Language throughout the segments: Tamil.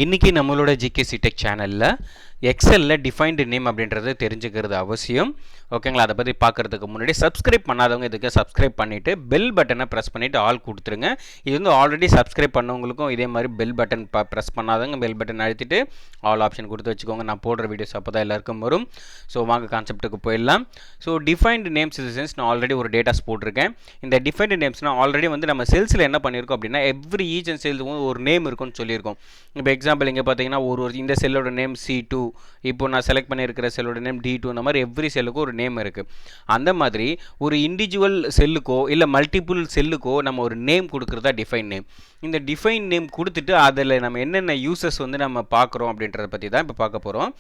இன்றைக்கி நம்மளோட ஜிகேசி டெக் சேனலில் எக்ஸலில் டிஃபைன்டு நேம் அப்படின்றது தெரிஞ்சுக்கிறது அவசியம். ஓகேங்களா? அதை பற்றி பார்க்குறதுக்கு முன்னாடி சப்ஸ்கிரைப் பண்ணாதவங்க இதுக்கு சப்ஸ்கிரைப் பண்ணிவிட்டு பெல் பட்டனை ப்ரெஸ் பண்ணிவிட்டு ஆல் கொடுத்துருங்க. இது வந்து ஆல்ரெடி சப்ஸ்கிரைப் பண்ணவங்களுக்கும் இதே மாதிரி பெல் பட்டன் ப்ரெஸ் பண்ணாதவங்க பெல் பட்டன் அழுத்திட்டு ஆல் ஆப்ஷன் கொடுத்து வச்சுக்கோங்க. நான் போடுற வீடியோஸ் அப்போ தான் எல்லாருக்கும் வரும். ஸோ வாங்க கான்செப்ட்டுக்கு போயிடலாம். ஸோ டிஃபைன்டு நேம்ஸ் இது சென்ஸ் நான் ஆல்ரெடி ஒரு டேட்டாஸ் போட்டிருக்கேன். இந்த டிஃபைன்டு நேம்ஸ்னால் ஆல்ரெடி வந்து நம்ம செல்ஸில் என்ன பண்ணியிருக்கோம் அப்படின்னா எவ்ரி ஈச் அண்ட் செல்ஸுக்கும் ஒரு நேம் இருக்குன்னு சொல்லியிருக்கோம். இப்போ எக்ஸாம்பிள் இங்கே பார்த்தீங்கன்னா ஒரு இந்த செல்லோட நேம் C2, இப்போ நான் செலக்ட் பண்ணியிருக்கிற செல்லோட நேம் D2, இந்த மாதிரி எவ்ரி செல்லுக்கும் ஒரு நேம் இருக்குது. அந்த மாதிரி ஒரு இண்டிவிஜுவல் செல்லுக்கோ இல்லை மல்டிபிள் செல்லுக்கோ நம்ம ஒரு நேம் கொடுக்குறதா டிஃபைன் நேம். இந்த டிஃபைன் நேம் கொடுத்துட்டு அதில் நம்ம என்னென்ன யூசஸ் வந்து நம்ம பார்க்குறோம் அப்படின்றத பற்றி தான் இப்போ பார்க்க போகிறோம்.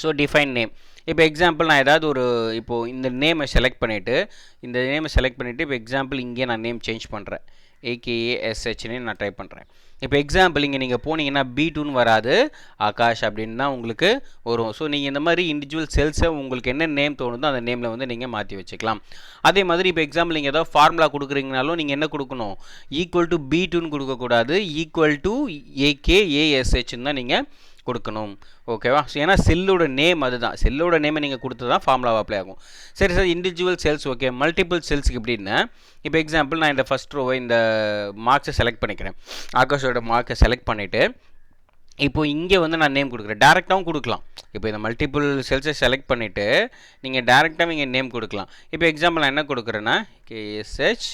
ஸோ டிஃபைன் நேம், இப்போ எக்ஸாம்பிள் நான் ஏதாவது ஒரு இப்போது இந்த நேமை செலக்ட் பண்ணிவிட்டு இப்போ எக்ஸாம்பிள் இங்கே நான் நேம் சேஞ்ச் பண்ணுறேன். AKASHன்னு நான் டைப் பண்ணுறேன். இப்போ எக்ஸாம்பிள் இங்கே நீங்கள் போனீங்கன்னா B2ன்னு வராது, ஆகாஷ் அப்படின்னு தான் உங்களுக்கு வரும். ஸோ நீங்கள் இந்த மாதிரி இண்டிவிஜுவல் செல்ஸை உங்களுக்கு என்ன நேம் தோணுதோ அந்த நேமில் வந்து நீங்கள் மாற்றி வச்சுக்கலாம். அதே மாதிரி இப்போ எக்ஸாம்பிள் நீங்கள் ஏதாவது ஃபார்முலா கொடுக்குறீங்கனாலும் நீங்கள் என்ன கொடுக்கணும், ஈக்குவல் டு B2ன்னு கொடுக்கக்கூடாது, ஈக்குவல் டு AKASHன்னு தான் நீங்கள் கொடுக்கணும். ஓகேவா? ஸோ ஏன்னா செல்லோட நேம் அதுதான், செல்லோட நேமை நீங்கள் கொடுத்து தான் ஃபார்முலா அப்ளை ஆகும். சரி sir, individual cells okay, multiple செல்ஸுக்கு எப்படின்னா இப்போ எக்ஸாம்பிள் நான் இந்த ஃபஸ்ட் ரோவை இந்த மார்க்ஸை செலக்ட் பண்ணிக்கிறேன். ஆகாஷோட மார்க்கை செலக்ட் பண்ணிவிட்டு இப்போ இங்கே வந்து நான் நேம் கொடுக்குறேன். டேரெக்டாகவும் கொடுக்கலாம். இப்போ இந்த மல்டிபிள் செல்ஸை செலக்ட் பண்ணிவிட்டு நீங்கள் டேரெக்டாகவும் இங்கே நேம் கொடுக்கலாம். இப்போ எக்ஸாம்பிள் நான் என்ன கொடுக்குறேன்னா KSH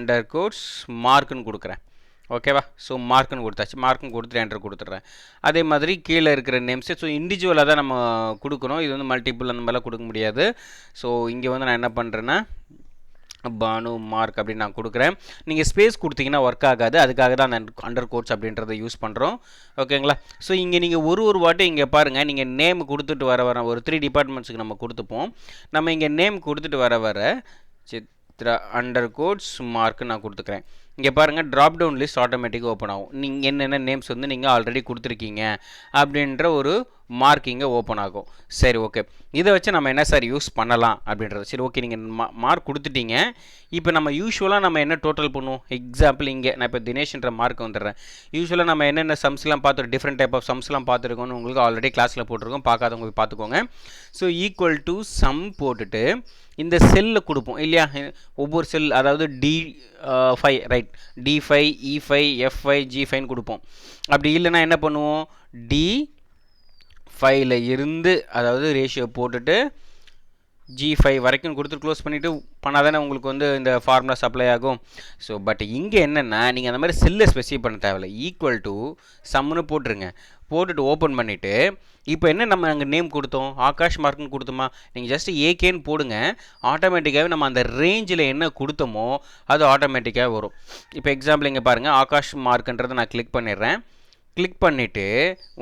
_ மார்க்குன்னு கொடுக்குறேன். ஓகேவா? ஸோ மார்க்குன்னு கொடுத்தாச்சு. மார்க்குன்னு கொடுத்துட்டு என்டர் கொடுத்துட்றேன். அதே மாதிரி கீழே இருக்கிற நேம்ஸு ஸோ இண்டிவிஜுவலாக தான் நம்ம கொடுக்கணும். இது வந்து மல்டிபிள் அந்த மாதிரிலாம் கொடுக்க முடியாது. ஸோ இங்கே வந்து நான் என்ன பண்ணுறேன்னா பானு மார்க் அப்படின்னு நான் கொடுக்குறேன். நீங்கள் ஸ்பேஸ் கொடுத்தீங்கன்னா ஒர்க் ஆகாது, அதுக்காக தான் அந்த அண்டர் கோட்ஸ் அப்படின்றத யூஸ் பண்ணுறோம். ஓகேங்களா? ஸோ இங்கே நீங்கள் ஒரு வாட்டி இங்கே பாருங்கள், நீங்கள் நேம் கொடுத்துட்டு வர ஒரு 3 டிபார்ட்மெண்ட்ஸுக்கு நம்ம கொடுத்துப்போம். நம்ம இங்கே நேம் கொடுத்துட்டு வர சித்ரா _ மார்க்கு நான் கொடுத்துக்கிறேன். இங்கே பாருங்கள், ட்ராப் டவுன் லிஸ்ட் ஆட்டோமேட்டிக்காக ஓப்பன் ஆகும். நீங்கள் என்னென்ன நேம்ஸ் வந்து நீங்கள் ஆல்ரெடி கொடுத்துருக்கீங்க அப்படின்ற ஒரு மார்க்கிங்கை ஓப்பன் ஆகும். சரி, ஓகே, இதை வச்சு நம்ம என்ன சார் யூஸ் பண்ணலாம் அப்படின்றது. சரி, ஓகே, நீங்கள் மார்க் கொடுத்துட்டீங்க. இப்போ நம்ம யூஸ்வலாக நம்ம என்ன டோட்டல் பண்ணுவோம். எக்ஸாம்பிள் இங்கே நான் இப்போ தினேஷ்ன்ற மார்க் வந்துடுறேன். யூஸ்வலாக நம்ம என்னென்ன சம்ஸ்லாம் பார்த்துருக்கோம், டிஃப்ரெண்ட் டைப் ஆஃப் சம்ஸ்லாம் பார்த்துருக்கோன்னு உங்களுக்கு ஆல்ரெடி கிளாஸில் போட்டிருக்கோம். பார்க்காதவங்க பார்த்துக்கோங்க. ஸோ ஈக்குவல் டு சம் போட்டுட்டு இந்த செல்லில் கொடுப்போம் இல்லையா, ஒவ்வொரு செல், அதாவது D5 right, D5 E5 F5 G5ன்னு கொடுப்போம். அப்படி இல்லைன்னா என்ன பண்ணுவோம், D5ல் இருந்து அதாவது ரேஷியோ போட்டுட்டு G5 வரைக்கும் கொடுத்துட்டு க்ளோஸ் பண்ணிவிட்டு பண்ணால் தானே உங்களுக்கு வந்து இந்த ஃபார்முலா சப்ளை ஆகும். ஸோ பட் இங்கே என்னென்னா நீங்கள் அந்த மாதிரி செல்லை ஸ்பெசிஃபை பண்ண தேவையில்லை. ஈக்குவல் டு சம்னு போட்டுருங்க. போட்டுட்டு ஓப்பன் பண்ணிவிட்டு இப்போ என்ன நம்ம அங்கே நேம் கொடுத்தோம், ஆகாஷ் மார்க்குன்னு கொடுத்தோமா, நீங்கள் ஜஸ்ட் ஏகேன்னு போடுங்க. ஆட்டோமேட்டிக்காகவே நம்ம அந்த ரேஞ்சில் என்ன கொடுத்தோமோ அது ஆட்டோமேட்டிக்காக வரும். இப்போ எக்ஸாம்பிள் இங்கே பாருங்கள், ஆகாஷ் மார்க்குன்றதை நான் கிளிக் பண்ணிடுறேன். கிளிக் பண்ணிவிட்டு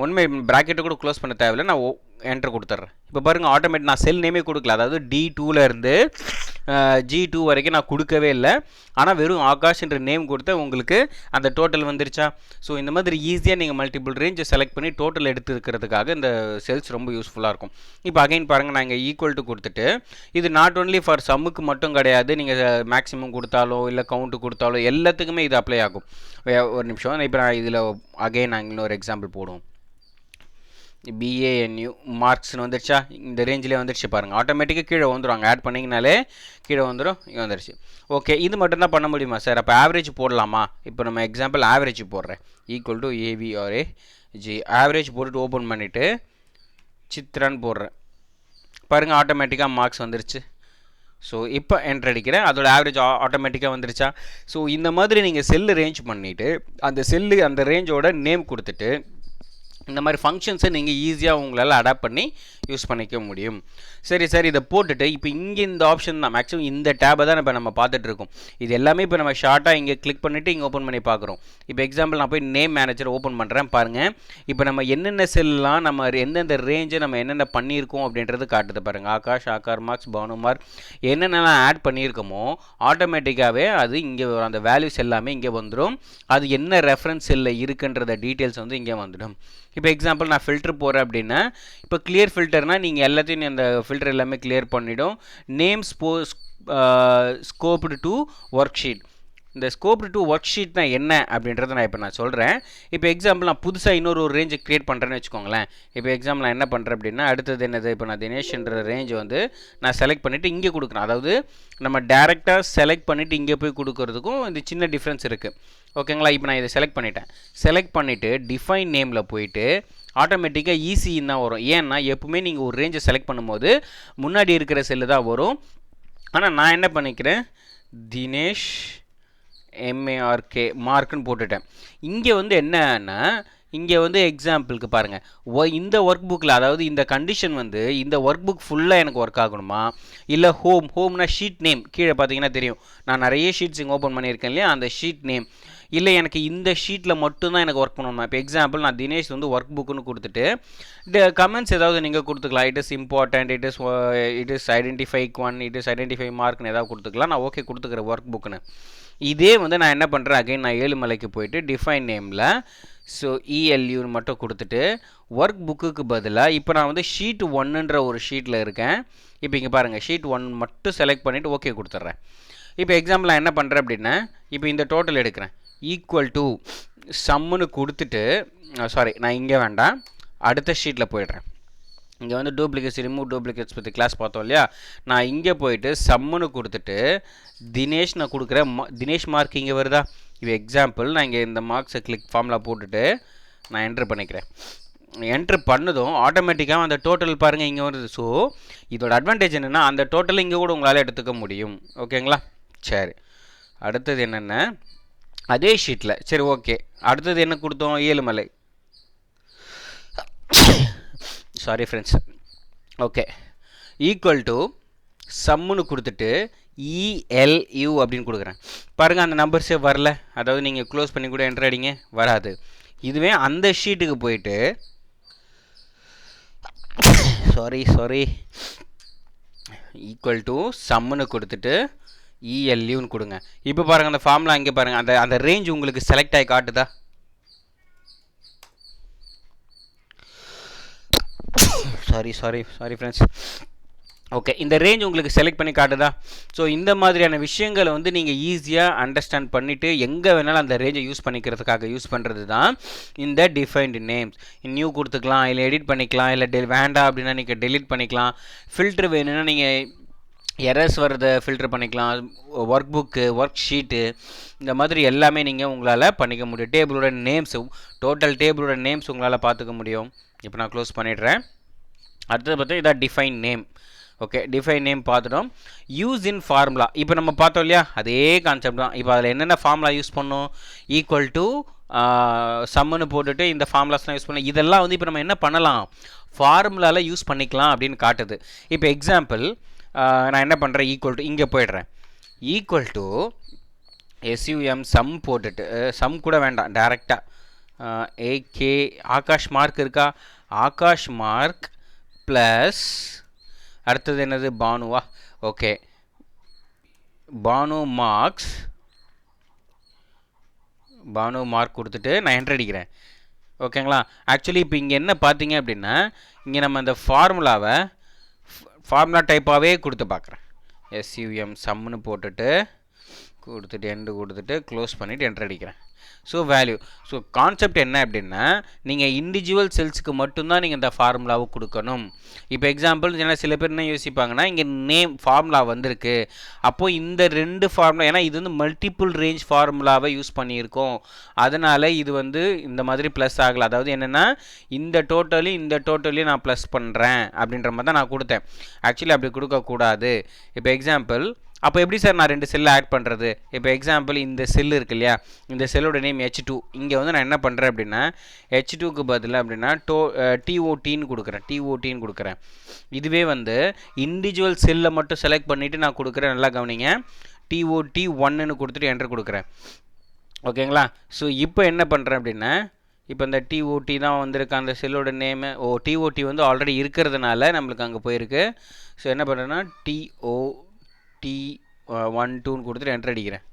ஒன்றுமே ப்ராக்கெட்டை கூட க்ளோஸ் பண்ண தேவையில்லை, நான் என்ட்ரு கொடுத்துட்றேன். இப்போ பாருங்கள், ஆட்டோமேட்டிக் நான் செல் நேமே கொடுக்கல, அதாவது D2ல் இருந்து G2 வரைக்கும் நான் கொடுக்கவே இல்லை. ஆனால் வெறும் ஆகாஷ்ன்ற நேம் கொடுத்த உங்களுக்கு அந்த டோட்டல் வந்துருச்சா. ஸோ இந்த மாதிரி ஈஸியாக நீங்கள் மல்டிபிள் ரேஞ்சை செலக்ட் பண்ணி டோட்டல் எடுத்துக்கிறதுக்காக இந்த செல்ஸ் ரொம்ப யூஸ்ஃபுல்லாக இருக்கும். இப்போ அகைன் பாருங்கள், நான் இங்கே ஈக்குவல் டு கொடுத்துட்டு இது நாட் ஓன்லி ஃபார் சம்முக்கு மட்டும் கிடையாது, நீங்கள் மேக்ஸிமம் கொடுத்தாலோ இல்லை கவுண்ட்டு கொடுத்தாலோ எல்லாத்துக்குமே இது அப்ளை ஆகும். ஒரு நிமிஷம், இப்போ நான் இதில் அகைன் நாங்கள் இன்னொரு எக்ஸாம்பிள் போடுவோம். BANU மார்க்ஸ்னு வந்துடுச்சா, இந்த ரேஞ்சிலே வந்துடுச்சு பாருங்கள். ஆட்டோமேட்டிக்காக கீழே வந்துடும், அங்கே ஆட் பண்ணிங்கனாலே கீழே வந்துடும். இங்கே வந்துடுச்சு. ஓகே, இது மட்டும்தான் பண்ண முடியுமா சார், அப்போ ஆவரேஜ் போடலாமா. இப்போ நம்ம எக்ஸாம்பிள் ஆவரேஜ் போடுறேன். ஈக்குவல் டு AVRAG ஆவரேஜ் போட்டுட்டு ஓப்பன் பண்ணிவிட்டு சித்ரான்னு போடுறேன். பாருங்கள், ஆட்டோமேட்டிக்காக மார்க்ஸ் வந்துடுச்சு. ஸோ இப்போ என்ட்ரு அடிக்கிறேன், அதோட ஆவரேஜ் ஆட்டோமேட்டிக்காக வந்துருச்சா. ஸோ இந்த மாதிரி நீங்கள் செல்லு ரேஞ்ச் பண்ணிவிட்டு அந்த செல்லு அந்த ரேஞ்சோட நேம் கொடுத்துட்டு இந்த மாதிரி ஃபங்க்ஷன்ஸை நீங்கள் ஈஸியாக உங்களால் அடாப்ட் பண்ணி யூஸ் பண்ணிக்க முடியும். சரி சார், இதை போட்டுட்டு இப்போ இங்கே இந்த ஆப்ஷன் தான் மேக்ஸிமம் இந்த டேபை தான் இப்போ நம்ம பார்த்துட்ருக்கோம். இது எல்லாமே இப்போ நம்ம ஷார்ட்டாக இங்கே கிளிக் பண்ணிவிட்டு இங்கே ஓப்பன் பண்ணி பார்க்குறோம். இப்போ எக்ஸாம்பிள் நான் போய் நேம் மேனேஜர் ஓப்பன் பண்ணுறேன். பாருங்கள், இப்போ நம்ம என்னென்ன செல்லாம் நம்ம எந்தெந்த ரேஞ்சை நம்ம என்னென்ன பண்ணியிருக்கோம் அப்படின்றது காட்டுது பாருங்கள். ஆகாஷ், ஆகார் மார்க்ஸ், பானு மார்க் என்னென்னலாம் ஆட் பண்ணியிருக்கோமோ ஆட்டோமேட்டிக்காகவே அது இங்கே அந்த வேல்யூஸ் எல்லாமே இங்கே வந்துடும். அது என்ன ரெஃபரன்ஸ் செல்லில் இருக்குன்றத டீட்டெயில்ஸ் வந்து இங்கே வந்துடும். இப்போ எக்ஸாம்பிள் நான் ஃபில்டர் போகிறேன் அப்படின்னா இப்போ கிளியர் ஃபில்டர்னால் நீங்கள் எல்லாத்தையும் அந்த ஃபில்டர் எல்லாமே கிளியர் பண்ணிவிடும். Name scoped to work sheet இந்த ஸ்கோப் டு ஒர்க் ஷீட்னா என்ன அப்படின்றத நான் இப்போ சொல்கிறேன். இப்போ எக்ஸாம்பிள் நான் புதுசாக இன்னொரு ரேஞ்சு க்ரியேட் பண்ணுறேன்னு வச்சுக்கோங்களேன். இப்போ எக்ஸாம்பிள் நான் என்ன பண்ணுறேன் அப்படின்னா, அடுத்தது என்னது, இப்போ நான் தினேஷ்ன்ற ரேஞ்சு வந்து நான் செலக்ட் பண்ணிவிட்டு இங்கே கொடுக்குறேன். அதாவது நம்ம டேரெக்டாக செலக்ட் பண்ணிவிட்டு இங்கே போய் கொடுக்குறதுக்கும் இந்த சின்ன டிஃப்ரென்ஸ் இருக்குது. ஓகேங்களா? இப்போ நான் இதை செலக்ட் பண்ணிட்டேன். செலக்ட் பண்ணிவிட்டு டிஃபைன் நேமில் போயிட்டு ஆட்டோமேட்டிக்காக ஈஸின்னு தான் வரும். ஏன்னா எப்பவுமே நீங்கள் ஒரு ரேஞ்சை செலக்ட் பண்ணும்போது முன்னாடி இருக்கிற செல்லு தான் வரும். ஆனால் நான் என்ன பண்ணிக்கிறேன், தினேஷ் எம்ஏஆர்கே மார்க்குன்னு போட்டுட்டேன். இங்கே வந்து என்னன்னா, இங்கே வந்து எக்ஸாம்பிளுக்கு பாருங்கள், இந்த ஒர்க் புக்கில் அதாவது இந்த கண்டிஷன் வந்து இந்த ஒர்க் புக் ஃபுல்லாக எனக்கு ஒர்க் ஆகணுமா, இல்லை ஹோம்னா ஷீட் நேம் கீழே பார்த்தீங்கன்னா தெரியும், நான் நிறைய ஷீட்ஸ் இங்கே ஓப்பன் பண்ணியிருக்கேன் இல்லையா, அந்த ஷீட் நேம், இல்லை எனக்கு இந்த ஷீட்டில் மட்டும்தான் எனக்கு ஒர்க் பண்ணணுமா. இப்போ எக்ஸாம்பிள் நான் தினேஷ் வந்து ஒர்க் புக்குன்னு கொடுத்துட்டு கமெண்ட்ஸ் ஏதாவது நீங்கள் கொடுத்துக்கலாம். It is important, it is identify one, it is identify மார்க்னு ஏதாவது கொடுத்துக்கலாம். நான் ஓகே கொடுத்துக்கிறேன் ஒர்க் புக்குன்னு. இதே வந்து நான் என்ன பண்ணுறேன், அகைன் நான் ஏழுமலைக்கு போயிட்டு டிஃபைன் நேமில் ஸோ இஎல்யூன்னு மட்டும் கொடுத்துட்டு ஒர்க் புக்குக்கு பதிலாக இப்போ நான் வந்து ஷீட் 1ன்ற ஒரு ஷீட்டில் இருக்கேன். இப்போ இங்கே பாருங்கள், ஷீட் 1 மட்டும் செலக்ட் பண்ணிவிட்டு ஓகே கொடுத்துட்றேன். இப்போ எக்ஸாம்பிள் நான் என்ன பண்ணுறேன் அப்படின்னா, இப்போ இந்த டோட்டல் எடுக்கிறேன், ஈக்குவல் டு சம்முன்னு கொடுத்துட்டு, சாரி நான் இங்கே வேண்டாம், அடுத்த ஷீட்டில் போய்ட்றேன். இங்கே வந்து டூப்ளிகேட்ஸ் ரிமூவ் டூப்ளிகேட்ஸ் பற்றி கிளாஸ் பார்த்தோம் இல்லையா, நான் இங்கே போயிட்டு சம்முன்னு கொடுத்துட்டு தினேஷ் நான் கொடுக்குறேன். தினேஷ் மார்க் இங்கே வருதா. இப்போ எக்ஸாம்பிள் நான் இங்கே இந்த மார்க்ஸை கிளிக் ஃபார்மில் போட்டுட்டு நான் என்ட்ரு பண்ணிக்கிறேன். என்ட்ரு பண்ணதும் ஆட்டோமேட்டிக்காக அந்த டோட்டல் பாருங்கள் இங்கே வருது. ஸோ இதோட அட்வான்டேஜ் என்னென்னா, அந்த டோட்டல் இங்கே கூட உங்களால் எடுத்துக்க முடியும். ஓகேங்களா? சரி, அடுத்தது என்னென்ன, அதே ஷீட்டில் சரி ஓகே, அடுத்தது என்ன கொடுத்தோம், Ezhumalai, sorry friends, okay, equal to சம்முன்னு கொடுத்துட்டு இஎல்யூ அப்படின்னு கொடுக்குறேன். பாருங்கள் அந்த நம்பர்ஸே வரல, அதாவது நீங்கள் க்ளோஸ் பண்ணி கூட என்ட்ரு அடிங்க, வராது. இதுவே அந்த ஷீட்டுக்கு போயிட்டு சாரி ஈக்குவல் டு சம்முன்னு கொடுத்துட்டு இஎல்யூன்னு கொடுங்க. இப்போ பாருங்கள் அந்த ஃபார்முலா இங்கே பாருங்கள், அந்த ரேஞ்ச் உங்களுக்கு செலக்ட் ஆகி காட்டுதா. சாரி ஃப்ரெண்ட்ஸ், ஓகே, இந்த ரேஞ்ச் உங்களுக்கு செலக்ட் பண்ணி காட்டுதா. ஸோ இந்த மாதிரியான விஷயங்களை வந்து நீங்கள் ஈஸியாக அண்டர்ஸ்டாண்ட் பண்ணிவிட்டு எங்கே வேணாலும் அந்த ரேஞ்சை யூஸ் பண்ணிக்கிறதுக்காக யூஸ் பண்ணுறது தான் இந்த டிஃபைன்டு நேம்ஸ். நியூ கொடுத்துக்கலாம், இல்லை எடிட் பண்ணிக்கலாம், இல்லை வேண்டாம் அப்படின்னா நீங்கள் டெலிட் பண்ணிக்கலாம். ஃபில்ட்ரு வேணும்னா நீங்கள் எரர்ஸ் வரதை ஃபில்டர் பண்ணிக்கலாம். ஒர்க் புக்கு, ஒர்க் ஷீட்டு, இந்த மாதிரி எல்லாமே நீங்கள் உங்களால் பண்ணிக்க முடியும். டேபிளோட நேம்ஸு, டோட்டல் டேபிளோட நேம்ஸ் உங்களால் பார்த்துக்க முடியும். இப்போ நான் க்ளோஸ் பண்ணிடுறேன். அடுத்தது பார்த்தா இதான் define name. Okay, define name பார்த்துட்டோம். யூஸ் இன் ஃபார்முலா இப்போ நம்ம பார்த்தோம் இல்லையா, அதே கான்செப்ட் தான். இப்போ அதில் என்னென்ன ஃபார்முலா யூஸ் பண்ணோம், ஈக்குவல் டு சம்முன்னு போட்டுட்டு இந்த ஃபார்முலாஸ்லாம் யூஸ் பண்ணோம். இதெல்லாம் வந்து இப்போ நம்ம என்ன பண்ணலாம், ஃபார்முலாவில் யூஸ் பண்ணிக்கலாம் அப்படின்னு காட்டுது. இப்போ எக்ஸாம்பிள் நான் என்ன பண்ணுறேன், ஈக்குவல் டு இங்கே போய்ட்றேன், ஈக்குவல் டு எஸ்யூஎம் சம் போட்டுட்டு, சம் கூட வேண்டாம், டேரெக்டாக ஏகே ஆகாஷ் மார்க் இருக்கா, ஆகாஷ் மார்க் ப்ளஸ் அடுத்தது என்னது, பானுவா, ஓகே, பானு மார்க் கொடுத்துட்டு நான் என்ட்ரு அடிக்கிறேன். ஓகேங்களா? ஆக்சுவலி இப்போ இங்கே என்ன பார்த்தீங்க அப்படின்னா, இங்கே நம்ம இந்த ஃபார்முலா டைப்பாகவே கொடுத்து பார்க்குறேன். எஸ்யூஎம் சம்னு போட்டுட்டு எண்டு கொடுத்துட்டு க்ளோஸ் பண்ணிவிட்டு என்ட்ரு அடிக்கிறேன். ஸோ வேல்யூ, ஸோ கான்செப்ட் என்ன அப்படின்னா, நீங்கள் இண்டிவிஜுவல் செல்ஸுக்கு மட்டும்தான் நீங்கள் இந்த ஃபார்முலாவை கொடுக்கணும். இப்போ எக்ஸாம்பிள் ஏன்னா சில பேர் என்ன யோசிப்பாங்கன்னா, இங்கே நேம் ஃபார்முலா வந்திருக்கு, அப்போது இந்த 2 ஃபார்முலா, ஏன்னா இது வந்து மல்டிபிள் ரேஞ்ச் ஃபார்முலாவை யூஸ் பண்ணியிருக்கோம், அதனால் இது வந்து இந்த மாதிரி ப்ளஸ் ஆகலை. அதாவது என்னென்னா, இந்த டோட்டலையும் நான் ப்ளஸ் பண்ணுறேன் அப்படின்ற மாதிரி தான் நான் கொடுத்தேன். ஆக்சுவலி அப்படி கொடுக்கக்கூடாது. இப்போ எக்ஸாம்பிள், அப்போ எப்படி சார் நான் 2 செல்லை ஆட் பண்ணுறது? இப்போ எக்ஸாம்பிள் இந்த செல் இருக்கு இல்லையா, இந்த செல்லோட நேம் H2. இங்கே வந்து நான் என்ன பண்ணுறேன் அப்படின்னா, H2க்கு பதில் அப்படின்னா டிஓடின்னு கொடுக்குறேன். இதுவே வந்து இண்டிவிஜுவல் செல்லை மட்டும் செலக்ட் பண்ணிவிட்டு நான் கொடுக்குறேன். நல்லா கவனிங்க, டிஓடி 1ன்னு கொடுத்துட்டு என்ட்ரு கொடுக்குறேன். ஓகேங்களா? ஸோ இப்போ என்ன பண்ணுறேன் அப்படின்னா, இப்போ இந்த டிஓடி தான் வந்திருக்கு அந்த செல்லோட நேமு. டிஓடி வந்து ஆல்ரெடி இருக்கிறதுனால நம்மளுக்கு அங்கே போயிருக்கு. ஸோ என்ன பண்ணுறேன்னா, T1 2ன்னு கொடுத்துட்டு என்ட்ரு அடிக்கிறேன்.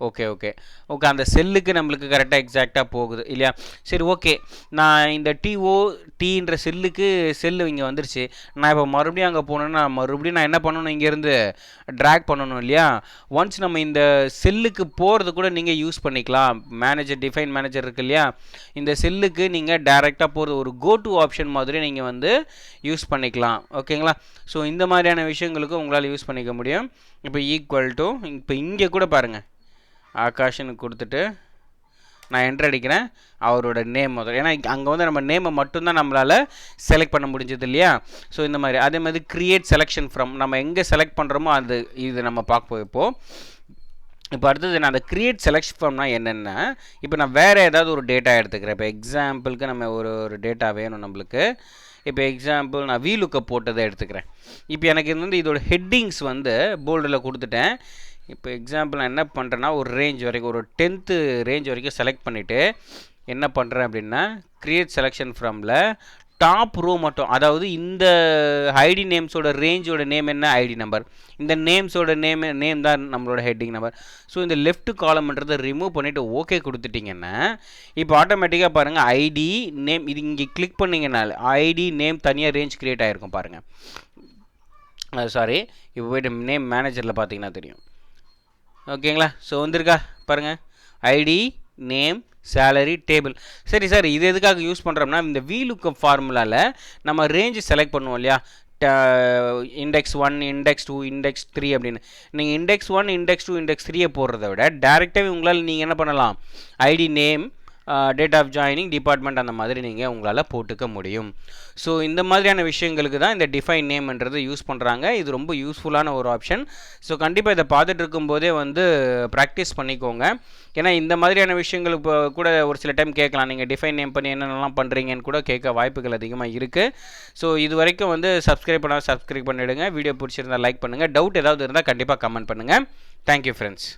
ஓகே ஓகே ஓகே அந்த செல்லுக்கு நம்மளுக்கு கரெக்டாக எக்ஸாக்டாக போகுது இல்லையா? சரி ஓகே. நான் இந்த டின்ற செல்லுக்கு செல்லு இங்கே வந்துருச்சு. நான் இப்போ மறுபடியும் அங்கே போனேன்னா மறுபடியும் நான் என்ன பண்ணணும், இங்கேருந்து ட்ராக் பண்ணணும் இல்லையா? ஒன்ஸ் நம்ம இந்த செல்லுக்கு போகிறது கூட நீங்கள் யூஸ் பண்ணிக்கலாம். டிஃபைன் மேனேஜர் இருக்கு இல்லையா? இந்த செல்லுக்கு நீங்கள் டைரெக்டாக போகிறது ஒரு கோ டு ஆப்ஷன் மாதிரி நீங்கள் வந்து யூஸ் பண்ணிக்கலாம். ஓகேங்களா? ஸோ இந்த மாதிரியான விஷயங்களுக்கு உங்களால் யூஸ் பண்ணிக்க முடியும். இப்போ ஈக்குவல் டு இப்போ இங்கே கூட பாருங்கள், ஆகாஷ்னு கொடுத்துட்டு நான் என்ட்ரு அடிக்கிறேன் அவரோட நேம் முதல். ஏன்னா அங்கே வந்து நம்ம நேமை மட்டும்தான் நம்மளால் செலக்ட் பண்ண முடிஞ்சது இல்லையா? ஸோ இந்த மாதிரி அதே மாதிரி கிரியேட் செலெக்ஷன் ஃப்ரம் நம்ம எங்கே செலக்ட் பண்ணுறோமோ அது இது நம்ம பார்ப்போம். இப்போ அடுத்தது நான் அந்த கிரியேட் செலெக்ஷன் ஃப்ரம்னா என்னென்னா, இப்போ நான் வேறு ஏதாவது ஒரு டேட்டா எடுத்துக்கிறேன். இப்போ எக்ஸாம்பிளுக்கு நம்ம ஒரு டேட்டா வேணும் நம்மளுக்கு. இப்போ எக்ஸாம்பிள் நான் VLOOKUP போட்டதை எடுத்துக்கிறேன். இப்போ எனக்கு வந்து இதோட ஹெட்டிங்ஸ் வந்து போல்டில் கொடுத்துட்டேன். இப்போ எக்ஸாம்பிள் நான் என்ன பண்ணுறேன்னா ஒரு ரேஞ்ச் வரைக்கும் ஒரு 10th ரேஞ்ச் வரைக்கும் செலக்ட் பண்ணிவிட்டு என்ன பண்ணுறேன் அப்படின்னா கிரியேட் செலெக்ஷன் ஃப்ரமில் டாப் ரோ மட்டும், அதாவது இந்த ஐடி நேம்ஸோட ரேஞ்சோட நேம் என்ன, ஐடி நம்பர், இந்த நேம்ஸோட நேம் தான் நம்மளோட ஹெட்டிங் நம்பர். ஸோ இந்த லெஃப்ட் காலம்ன்றதை ரிமூவ் பண்ணிவிட்டு ஓகே கொடுத்துட்டிங்கன்னா இப்போ ஆட்டோமேட்டிக்காக பாருங்கள் ஐடி நேம் இது இங்கே கிளிக் பண்ணிங்கனால ஐடி நேம் தனியாக ரேஞ்ச் க்ரியேட் ஆகிருக்கும் பாருங்கள். சாரி, இப்போ போய்ட்டு நேம் மேனேஜரில் பார்த்தீங்கன்னா தெரியும். ஓகேங்களா? ஸோ வந்திருக்கா பாருங்கள், ஐடி நேம் சேலரி டேபிள். சரி சார், இது எதுக்காக யூஸ் பண்ணுறோம்னா இந்த VLOOKUP ஃபார்முலாவில் நம்ம ரேஞ்சு செலக்ட் பண்ணுவோம் இல்லையா? இண்டெக்ஸ் 1 இண்டெக்ஸ் 2 இண்டெக்ஸ் 3 அப்படின்னு. நீங்கள் இண்டெக்ஸ் 1 இண்டெக்ஸ் 2 இண்டெக்ஸ் 3 போடுறத விட டேரெக்டாகவே உங்களால் நீங்கள் என்ன பண்ணலாம், ID name date of joining department அந்த மாதிரி நீங்கள் உங்களால் போட்டுக்க முடியும். ஸோ இந்த மாதிரியான விஷயங்களுக்கு தான் இந்த டிஃபைன் நேம்ன்றது யூஸ் பண்ணுறாங்க. இது ரொம்ப யூஸ்ஃபுல்லான ஒரு ஆப்ஷன். ஸோ கண்டிப்பாக இதை பார்த்துட்டு இருக்கும்போதே வந்து ப்ராக்டிஸ் பண்ணிக்கோங்க. ஏன்னா இந்த மாதிரியான விஷயங்களுக்கு கூட ஒரு சில டைம் கேட்கலாம், நீங்கள் டிஃபைன் நேம் பண்ணி என்னென்னலாம் பண்ணுறீங்கன்னு கூட கேட்க வாய்ப்புகள் அதிகமாக இருக்குது. ஸோ இது வரைக்கும் வந்து சப்ஸ்கிரைப் பண்ணிவிடுங்க. வீடியோ பிடிச்சிருந்தால் லைக் பண்ணுங்கள். டவுட் ஏதாவது இருந்தால் கண்டிப்பாக கமெண்ட் பண்ணுங்கள். Thank you friends.